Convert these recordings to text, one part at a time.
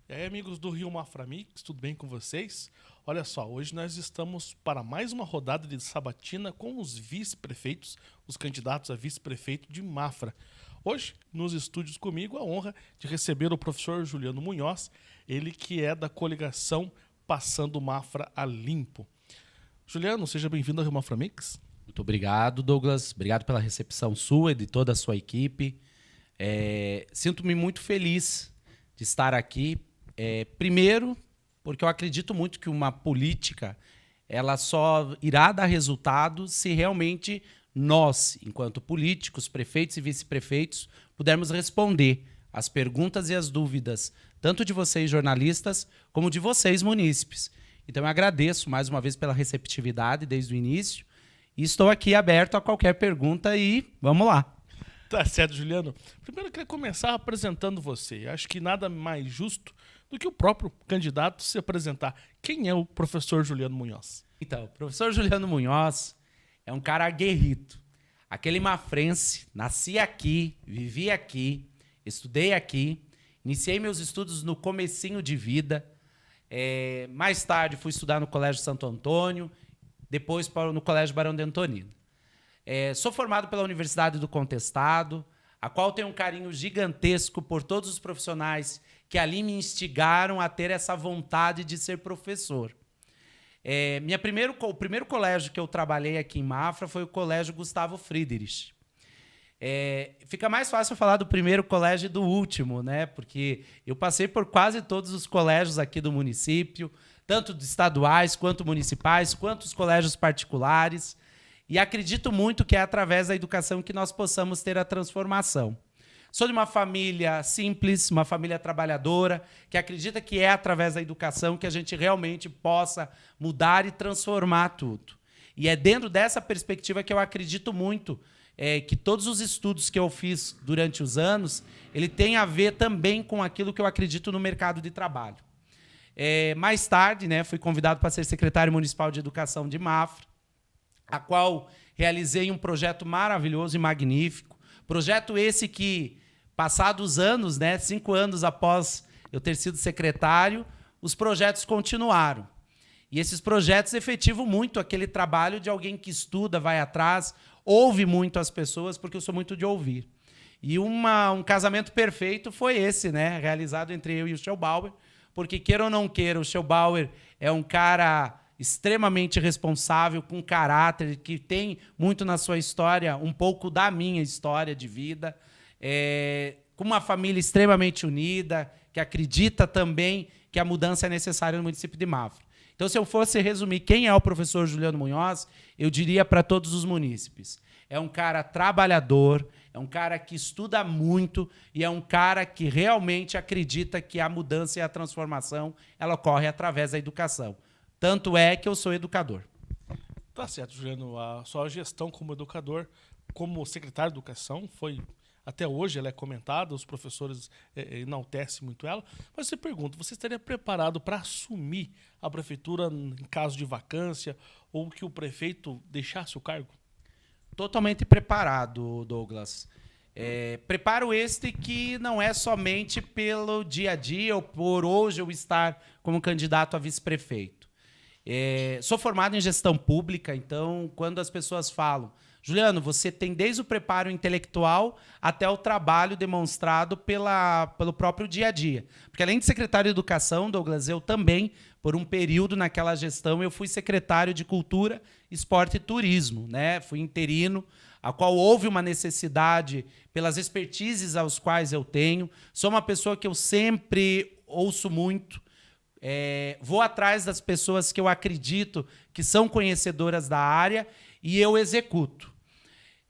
E aí, amigos do Rio Mafra Mix, tudo bem com vocês? Olha só, hoje nós estamos para mais uma rodada de sabatina com os vice-prefeitos, os candidatos a vice-prefeito de Mafra. Hoje, nos estúdios comigo, a honra de receber o professor Juliano Munhoz, ele que é da coligação Passando Mafra a Limpo. Juliano, seja bem-vindo ao Rio Mafra Mix. Muito obrigado, Douglas. Obrigado pela recepção sua e de toda a sua equipe. Sinto-me muito feliz de estar aqui. Primeiro, porque eu acredito muito que uma política ela só irá dar resultado se realmente nós, enquanto políticos, prefeitos e vice-prefeitos, pudermos responder as perguntas e as dúvidas, tanto de vocês, jornalistas, como de vocês, munícipes. Então, eu agradeço mais uma vez pela receptividade desde o início e estou aqui aberto a qualquer pergunta e vamos lá. Tá certo, Juliano. Primeiro eu queria começar apresentando você. Acho que nada mais justo do que o próprio candidato se apresentar. Quem é o professor Juliano Munhoz? Então, o professor Juliano Munhoz é um cara aguerrido. Aquele mafrense, nasci aqui, vivi aqui, estudei aqui, iniciei meus estudos no comecinho de vida. Mais tarde fui estudar no Colégio Santo Antônio, depois no Colégio Barão de Antonina. Sou formado pela Universidade do Contestado, a qual tenho um carinho gigantesco por todos os profissionais que ali me instigaram a ter essa vontade de ser professor. O primeiro colégio que eu trabalhei aqui em Mafra foi o Colégio Gustavo Friedrich. Fica mais fácil falar do primeiro colégio e do último, né? Porque eu passei por quase todos os colégios aqui do município, tanto estaduais, quanto municipais, quanto os colégios particulares. E acredito muito que é através da educação que nós possamos ter a transformação. Sou de uma família simples, uma família trabalhadora, que acredita que é através da educação que a gente realmente possa mudar e transformar tudo. E é dentro dessa perspectiva que eu acredito muito que todos os estudos que eu fiz durante os anos, ele tem a ver também com aquilo que eu acredito no mercado de trabalho. Mais tarde, né, fui convidado para ser secretário municipal de educação de Mafra, a qual realizei um projeto maravilhoso e magnífico. Projeto esse que, passados anos, né, 5 anos após eu ter sido secretário, os projetos continuaram. E esses projetos efetivam muito aquele trabalho de alguém que estuda, vai atrás, ouve muito as pessoas, porque eu sou muito de ouvir. E um casamento perfeito foi esse, né, realizado entre eu e o Schellbauer, porque, queira ou não queira, o Schellbauer é um cara extremamente responsável, com caráter, que tem muito na sua história, um pouco da minha história de vida, com uma família extremamente unida, que acredita também que a mudança é necessária no município de Mafra. Então, se eu fosse resumir quem é o professor Juliano Munhoz, eu diria para todos os munícipes: é um cara trabalhador, é um cara que estuda muito e é um cara que realmente acredita que a mudança e a transformação ela ocorre através da educação. Tanto é que eu sou educador. Tá certo, Juliano. A sua gestão como educador, como secretário de Educação, foi... Até hoje ela é comentada, os professores enaltecem muito ela. Mas você pergunta, você estaria preparado para assumir a prefeitura em caso de vacância ou que o prefeito deixasse o cargo? Totalmente preparado, Douglas. Preparo este que não é somente pelo dia a dia ou por hoje eu estar como candidato a vice-prefeito. Sou formado em gestão pública, então, quando as pessoas falam: Juliano, você tem desde o preparo intelectual até o trabalho demonstrado pelo próprio dia a dia. Porque, além de secretário de Educação, Douglas, eu também, por um período naquela gestão, eu fui secretário de Cultura, Esporte e Turismo, né? Fui interino, a qual houve uma necessidade pelas expertises aos quais eu tenho. Sou uma pessoa que eu sempre ouço muito. Vou atrás das pessoas que eu acredito que são conhecedoras da área e eu executo.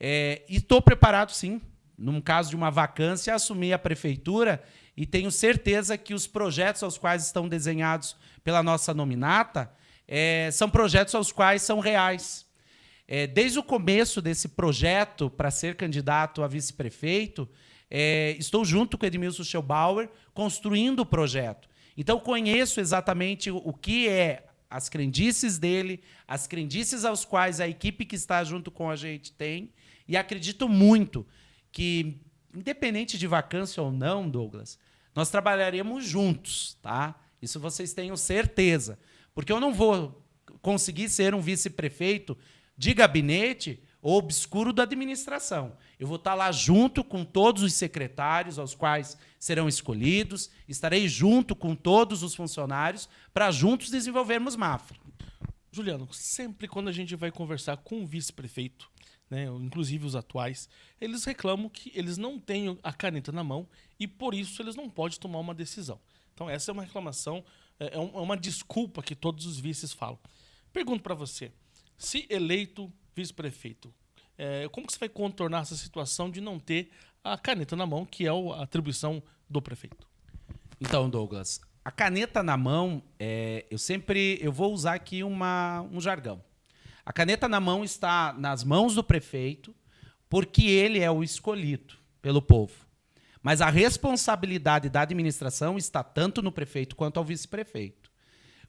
E estou preparado, sim, num caso de uma vacância, a assumir a prefeitura e tenho certeza que os projetos aos quais estão desenhados pela nossa nominata são projetos aos quais são reais. Desde o começo desse projeto para ser candidato a vice-prefeito, estou junto com Edmilson Schellbauer construindo o projeto. Então, conheço exatamente o que é as crendices dele, as crendices aos quais a equipe que está junto com a gente tem, e acredito muito que, independente de vacância ou não, Douglas, nós trabalharemos juntos, tá? Isso vocês tenham certeza. Porque eu não vou conseguir ser um vice-prefeito de gabinete ou obscuro da administração. Eu vou estar lá junto com todos os secretários, aos quais serão escolhidos, estarei junto com todos os funcionários para juntos desenvolvermos Mafra. Juliano, sempre quando a gente vai conversar com o vice-prefeito, né, inclusive os atuais, eles reclamam que eles não têm a caneta na mão e, por isso, eles não podem tomar uma decisão. Então, essa é uma reclamação, é uma desculpa que todos os vices falam. Pergunto para você, se eleito vice-prefeito, como que você vai contornar essa situação de não ter a caneta na mão, que é a atribuição do prefeito? Então, Douglas, a caneta na mão, eu vou usar aqui um jargão. A caneta na mão está nas mãos do prefeito, porque ele é o escolhido pelo povo. Mas a responsabilidade da administração está tanto no prefeito quanto ao vice-prefeito.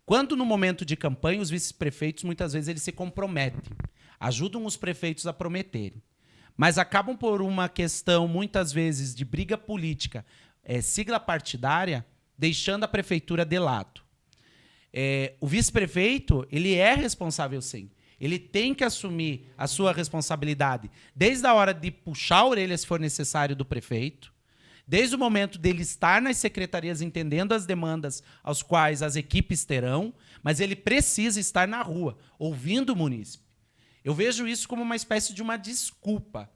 Quando no momento de campanha, os vice-prefeitos, muitas vezes, eles se comprometem, ajudam os prefeitos a prometerem. Mas acabam por uma questão, muitas vezes, de briga política, sigla partidária, deixando a prefeitura de lado. O vice-prefeito, ele é responsável, sim. Ele tem que assumir a sua responsabilidade, desde a hora de puxar a orelha, se for necessário, do prefeito, desde o momento dele estar nas secretarias entendendo as demandas aos quais as equipes terão, mas ele precisa estar na rua, ouvindo o munícipe. Eu vejo isso como uma espécie de uma desculpa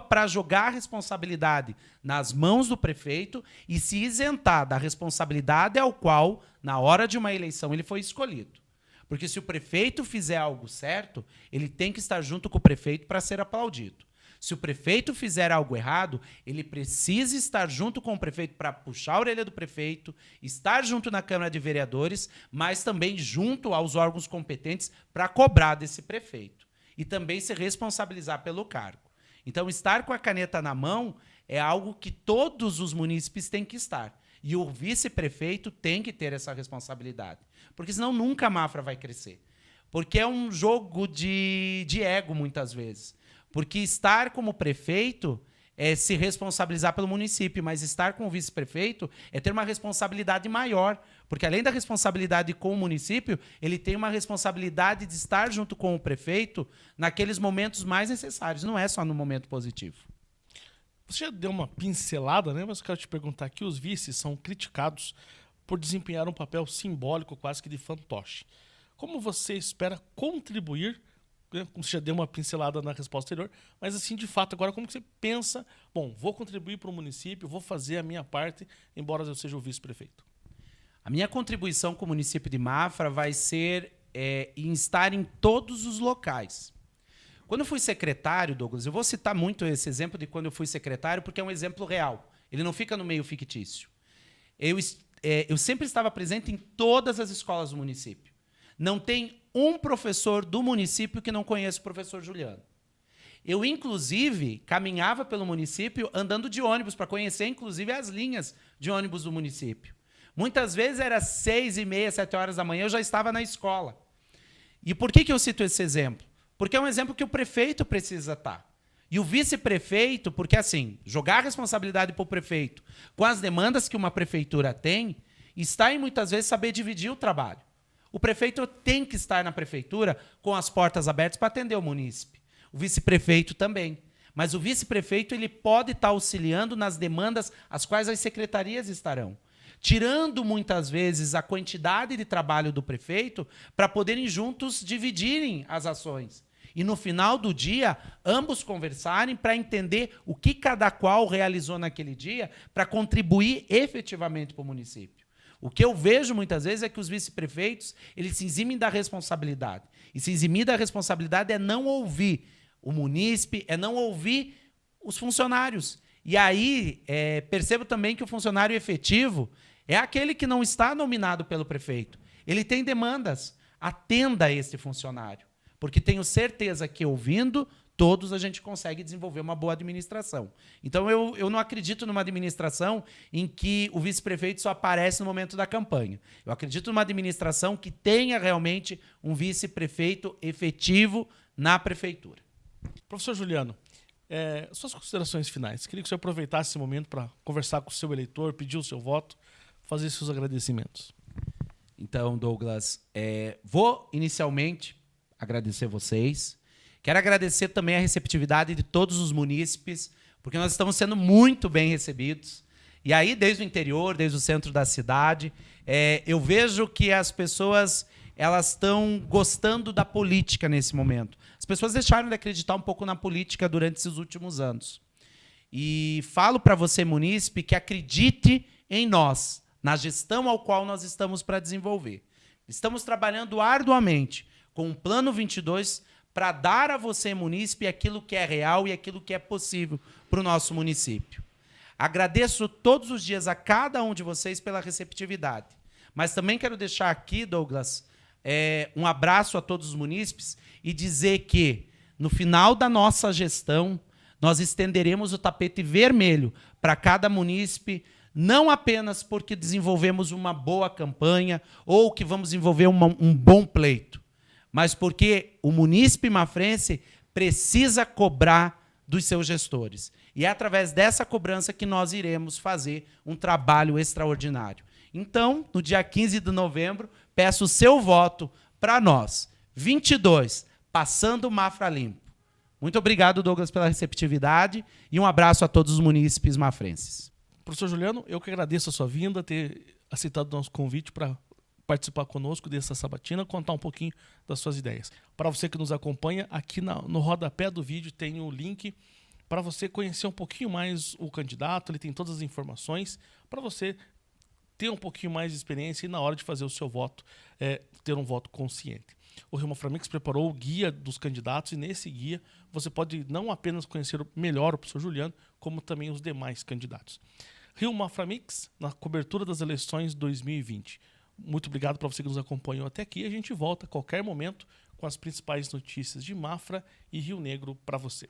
para jogar a responsabilidade nas mãos do prefeito e se isentar da responsabilidade ao qual, na hora de uma eleição, ele foi escolhido. Porque se o prefeito fizer algo certo, ele tem que estar junto com o prefeito para ser aplaudido. Se o prefeito fizer algo errado, ele precisa estar junto com o prefeito para puxar a orelha do prefeito, estar junto na Câmara de Vereadores, mas também junto aos órgãos competentes para cobrar desse prefeito. E também se responsabilizar pelo cargo. Então, estar com a caneta na mão é algo que todos os munícipes têm que estar. E o vice-prefeito tem que ter essa responsabilidade. Porque senão nunca a Mafra vai crescer. Porque é um jogo de ego, muitas vezes. Porque estar como prefeito é se responsabilizar pelo município, mas estar com o vice-prefeito é ter uma responsabilidade maior. Porque, além da responsabilidade com o município, ele tem uma responsabilidade de estar junto com o prefeito naqueles momentos mais necessários. Não é só no momento positivo. Você já deu uma pincelada, né? Mas eu quero te perguntar aqui, os vices são criticados por desempenhar um papel simbólico, quase que de fantoche. Como você espera contribuir, né? Como você já deu uma pincelada na resposta anterior, mas assim, de fato, agora como que você pensa, bom, vou contribuir para o município, vou fazer a minha parte, embora eu seja o vice-prefeito? A minha contribuição com o município de Mafra vai ser em estar em todos os locais. Quando eu fui secretário, Douglas, eu vou citar muito esse exemplo de quando eu fui secretário, porque é um exemplo real. Ele não fica no meio fictício. Eu sempre estava presente em todas as escolas do município. Não tem um professor do município que não conheça o professor Juliano. Eu, inclusive, caminhava pelo município andando de ônibus para conhecer, inclusive, as linhas de ônibus do município. Muitas vezes era 6h30, 7 horas da manhã, eu já estava na escola. E por que eu cito esse exemplo? Porque é um exemplo que o prefeito precisa estar. E o vice-prefeito, porque assim, jogar a responsabilidade para o prefeito com as demandas que uma prefeitura tem, está em muitas vezes saber dividir o trabalho. O prefeito tem que estar na prefeitura com as portas abertas para atender o munícipe. O vice-prefeito também. Mas o vice-prefeito ele pode estar auxiliando nas demandas às quais as secretarias estarão, tirando muitas vezes a quantidade de trabalho do prefeito para poderem juntos dividirem as ações. E no final do dia, ambos conversarem para entender o que cada qual realizou naquele dia para contribuir efetivamente para o município. O que eu vejo muitas vezes é que os vice-prefeitos eles se eximem da responsabilidade. E se eximir da responsabilidade é não ouvir o munícipe, é não ouvir os funcionários. E aí, percebo também que o funcionário efetivo é aquele que não está nominado pelo prefeito. Ele tem demandas. Atenda a esse funcionário. Porque tenho certeza que, ouvindo, todos a gente consegue desenvolver uma boa administração. Então, eu não acredito numa administração em que o vice-prefeito só aparece no momento da campanha. Eu acredito numa administração que tenha realmente um vice-prefeito efetivo na prefeitura. Professor Juliano, Suas considerações finais. Queria que o senhor aproveitasse esse momento para conversar com o seu eleitor, pedir o seu voto, fazer seus agradecimentos. Então, Douglas, vou inicialmente agradecer vocês. Quero agradecer também a receptividade de todos os munícipes, porque nós estamos sendo muito bem recebidos. E aí, desde o interior, desde o centro da cidade, eu vejo que as pessoas elas estão gostando da política nesse momento. As pessoas deixaram de acreditar um pouco na política durante esses últimos anos. E falo para você, munícipe, que acredite em nós, na gestão ao qual nós estamos para desenvolver. Estamos trabalhando arduamente com o Plano 22 para dar a você, munícipe, aquilo que é real e aquilo que é possível para o nosso município. Agradeço todos os dias a cada um de vocês pela receptividade. Mas também quero deixar aqui, Douglas, um abraço a todos os munícipes e dizer que, no final da nossa gestão, nós estenderemos o tapete vermelho para cada munícipe, não apenas porque desenvolvemos uma boa campanha ou que vamos desenvolver um bom pleito, mas porque o munícipe mafrense precisa cobrar dos seus gestores. E é através dessa cobrança que nós iremos fazer um trabalho extraordinário. Então, no dia 15 de novembro, peço o seu voto para nós. 22, passando o Mafra limpo. Muito obrigado, Douglas, pela receptividade e um abraço a todos os munícipes mafrenses. Professor Juliano, eu que agradeço a sua vinda, ter aceitado o nosso convite para participar conosco dessa sabatina, contar um pouquinho das suas ideias. Para você que nos acompanha, aqui no rodapé do vídeo tem o link para você conhecer um pouquinho mais o candidato, ele tem todas as informações para você ter um pouquinho mais de experiência e na hora de fazer o seu voto, ter um voto consciente. O Rio Mafra-Mix preparou o guia dos candidatos e nesse guia você pode não apenas conhecer melhor o professor Juliano, como também os demais candidatos. Rio Mafra-Mix na cobertura das eleições 2020. Muito obrigado para você que nos acompanhou até aqui. A gente volta a qualquer momento com as principais notícias de Mafra e Rio Negro para você.